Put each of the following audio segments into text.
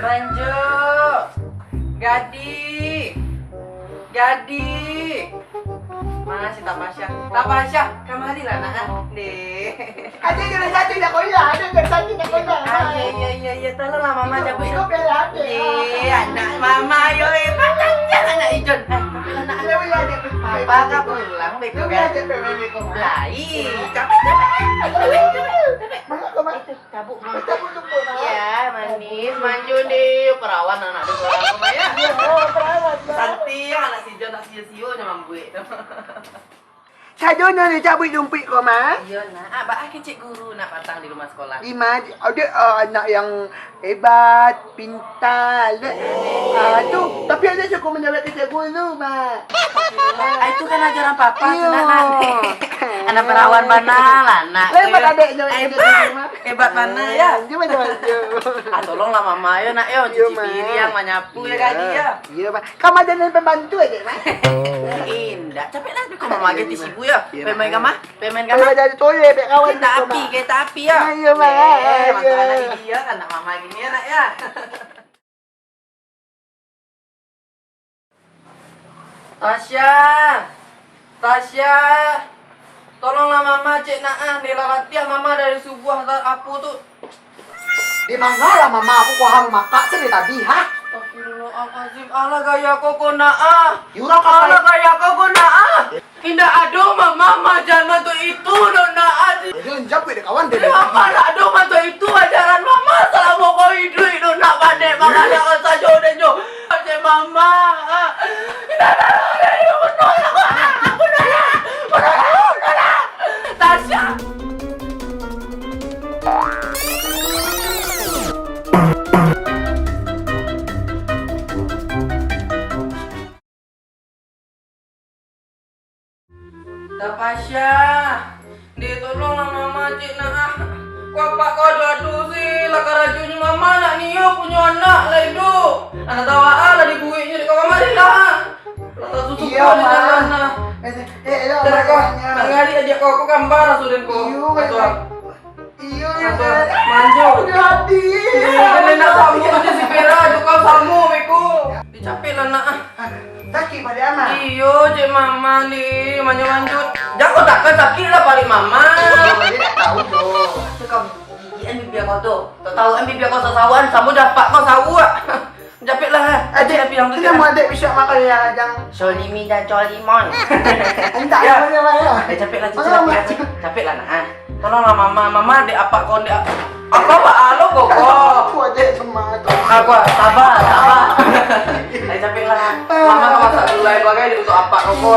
Manjo, Gadi, mana si Tapasya? Tapasya, kamari lah nak. Deh. Ada yang satu nak koyak, ada yang satu nak koyak. Iya, tolonglah mama cabut. Kau bela ada. Anak mama yo, panjang anak Ijon. Tapi anak Ada yang ada. Papa kah pulang beko Kau kan? ada pemain kau. Lai, capek. Mana kau mana? Cabut. Cabut lupa. Ya, manis, manju deh. Perawan anak di sekolah kau ya. Oh, perawat. Santai anak si Jon tak sia-sia jangan buat. Saya nak cabut jumpit kau mah. Iya nak, abah kecik guru nak patang di rumah sekolah. Lima ada anak yang hebat, pintar. Tu, tapi ada cukup menjawab kerja guru mah. Itu kan ajaran papa Iya. nak. Anak perawan mana lah nak. Lepas ada jawab kerja guru mah. Hebat mana ya? Cuma Tolonglah mama yo nak yo Iya, cuci Ma. piring, menyapu ya Kadi ya. Iya, Pak. Kamu ada yang pembantu aja, Pak. Indah, capek lah kau mama ganti sibu ya. Iya, Pemain Ma. kamah, pemain Kalau kamah. ada toilet, Pak kawan. Kereta api ya. Iya, Ma. Mantu Iya. anak dia kan anak mama gini ya nak ya. Tasya, tolonglah mama cek nak nila latihan mama dari subuh apu tuh. Di mana lah mama aku kohang makan sih tadi, ha? Astagfirullahaladzim, ala gaya koko naa. Yura Ala kau. gaya koko naa. Indah aduh mama jangan tuh itu dong naa. Jadi jawab deh kawan deh. Mama aduh mama tuh itu ajaran mama selama kau hidup itu nak pandai makanya kau saja udah jo. Cek mama. Tasya. Tapasya, ditolonglah mama cik nak. Kau pak kau aduh sih, lah karajunya mama nak niyo punya anak lah itu. Anak tawa lah di buiknya di kau kamari lah. Lah susu Iya, kau di Ma. dalam nah. Lah, Dari kau, makanya. nang ngadi aja kau gambar sudah kau. Iya, Iya, Atau manjo. Jadi. Kan nak samu aja si Pera, kau samu beku. Dicapek lah nak. Sakit pada ama. Iyo, cik mama nih, manjut-manjut. Jangan takkan sakit lah paling mama. Dia tak tahu tuh. Kau bibi kau tuh, tak tahu bibi kau sasawan, kamu dapat kau sawu. Japit lah, Adik, yang kita mau adik bisa makan ya, jangan. Solimi dan Colimon. Entah Ya. apa ya. Capek lah, Makan, capek lah nak. Tolonglah mama dek apa kau dek apa alo kok. Aku adik sama tuh. Aku sabar. Capek lah. Mama kau masak dulu aja bagai untuk apa kau.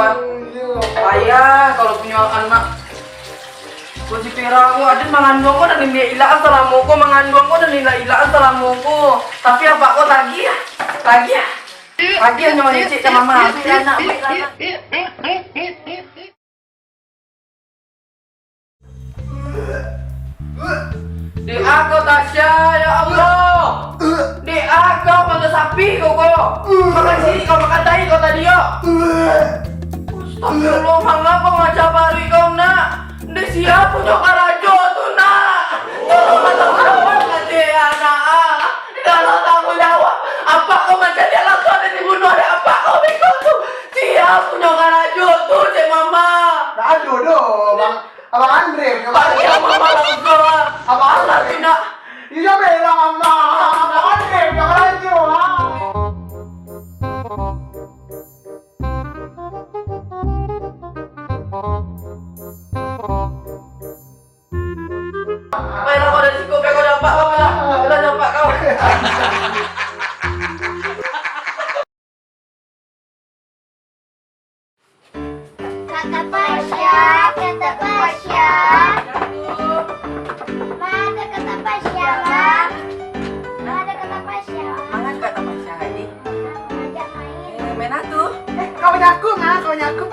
Payah kalau punya anak. Kau si Pera aku ada mengandung kau dan nilai ilaan selama kau mengandung kau dan nilai ilaan selama kau. Tapi apa kau lagi ya? Lagi hanya menyicik sama mama. Ambil anak. Di aku Tasya, ya Allah. Di aku makan sapi kau. Makan sini kau makan tahi kau tadi yo. Astagfirullah, mangga kau ngajak bari kau nak. Di siap punya karajo tu nak. Tolong nanti anak. Kalau tanggung jawab, apa kau macam dia langsung ada dibunuh ada apa kau bekau tu? Siap punya karajo tu cik mama. Aduh, bang. Abang Andre, Pagi mama langsung. Abang Allah tidak. Iya bilang mama. Abang Andre, jangan lanjut. Baiklah kau dari siku, kau dapat kau lah. Kau dapat kau. Kata Pasya, kata Pasya. Mana kata Pasya, Mak? Mana kata Pasya? Mangan kata Pasya tadi. Ajak main. Main atu. Kau nyaku mah, kau nyaku.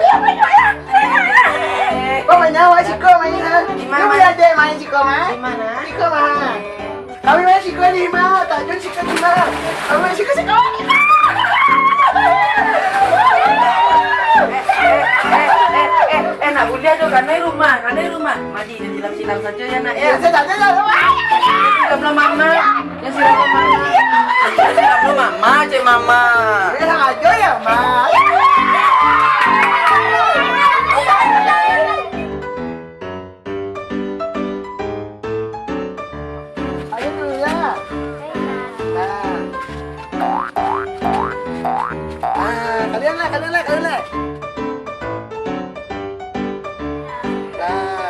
Kau main nyawa sih kau main. Di mana? Kau ada main sih kau mah. Di mana? Siko mah. Kami main siko 5, Tajun siko 5. Kami main siko 5. Nak Bulia tu kan rumah. Madi dia silam-silam saja ya nak ya. Saya tak ada. Silam mama. Yang silam mama. Kamu mama, cek mama. Bilang aja ya, Ma. Ayo dulu ya. Kalian lah. Nah.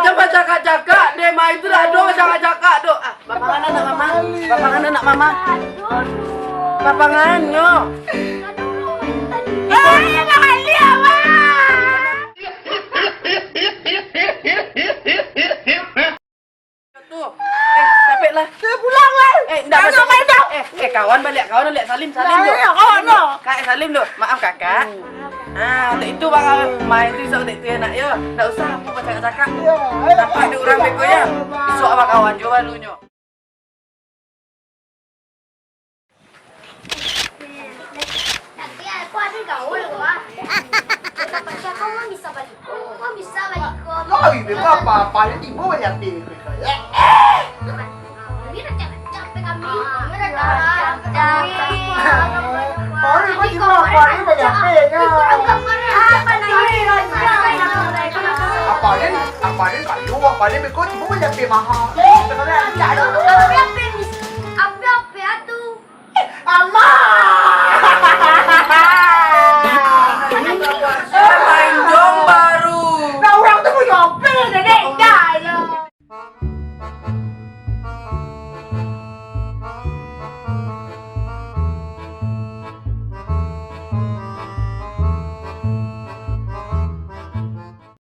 Coba cakak-cakak deh, Ma itu dah do cakak-cakak do. Papangan anak mama. Papangan anak mama. Papangan yo. Tuh. Capek lah. Pulang lah. Enggak main kawan balik Salim do. Kawan lo. Kak Salim do. Maaf kakak. Untuk itu bang main tu esok itu ya nak ya. Tak usah aku cakap-cakap. Nampak ada orang beko ya. Esok abang kawan juga dulunya. Tapi aku ada gaul gua. Kata pacar kamu bisa balik. Kamu bisa balik. Lagi beko apa? Paling tiba banyak deh. Ini capek kami. Ini capek. Paling kau cuma paling banyak deh. Apalagi kayu, apalagi beko tiba banyak deh mahal. Apa tuh? Ama